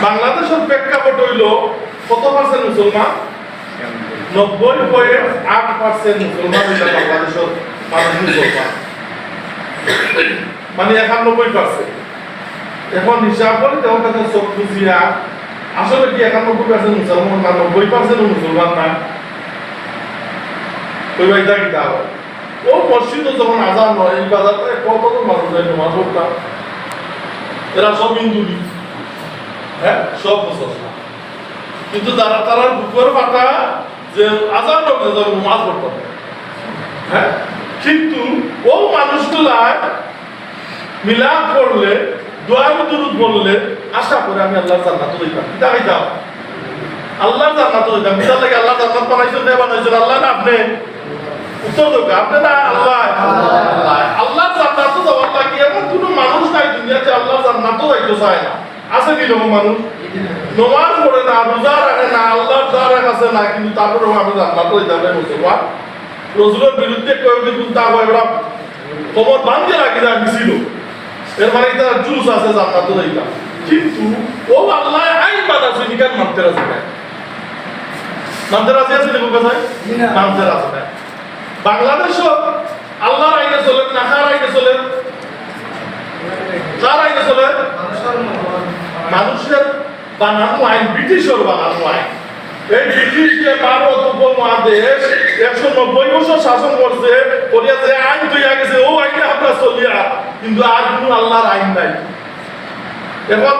বাংলাদেশের প্রেক্ষাপট হইল কত পার্সেন্ট মুসলমান? 90.8% মুসলমান হইল বাংলাদেশের মানুষ মুসলমান, মানে 91%। এখন হিসাব করে তেমন কাছে সব খুঁজিয়া আসলে কি 91% মুসলমান না 90% মুসলমান না? ওই ভাইটা কি দাও ও মসজিদে যখন আজান হয় এই বাজারে কত মানুষ যায় নামাজ পড়তে, এরা সব হিন্দু, হ্যাঁ সব মুসলমান, কিন্তু যারা তারা বুকের পাটা যে আজান লোক নামাজ পড়তে, হ্যাঁ কিন্তু ও মানুষগুলা মিলাদ করলে দোয়া দুরূদ বললে আশা করে আমি আল্লাহর জান্নাত হইতাম। দেখাই দাও আল্লাহর জান্নাত হইতাম, বিশাল লাগে আল্লাহ জান্নাত বানাইছেন না বানাইছেন আল্লাহ না আপনি? উত্তর দেব আপনি না আল্লাহ। আল্লাহর জান্নাত তো যাওয়ার লাগে এমন কোনো মানুষ নাই দুনিয়াতে আল্লাহর জান্নাত যাইতে চায় না। আছে কি রকম মানুষ? নামাজ পড়ে না, রোজা রাখে না, আল্লাহর দ্বারা কাছে না, কিন্তু তারপরেও আমি জান্নাত হইতাম মুসলমান। রসুলের বিরুদ্ধে কয়েকদিন গুণতা হয় ওরা খবর বান্ধে রাখি যায় মিছিল, এর মানে তার জুস আছে জান্নাত যাইতাম, কিন্তু ও আল্লাহ আইন বাধা সুনিকার মানতে রাজি না। মানতে রাজি আছে দেখো কোথায়? মানতে রাজি না। বাংলাদেশও আল্লাহর আইনে চলে না কার আইনে চলে? কার আইনে চলে? মানুষের বানানো আইন, ব্রিটিশের বানানো আইন। এই ব্রিটিশ যে ভারত উপমহাদেশ 190 বছর শাসন করছে, ওরা যে আইন তৈরি গেছে ও আইনে আমরা চলিয়া, কিন্তু আর কোনো আল্লাহর আইন নাই। এখন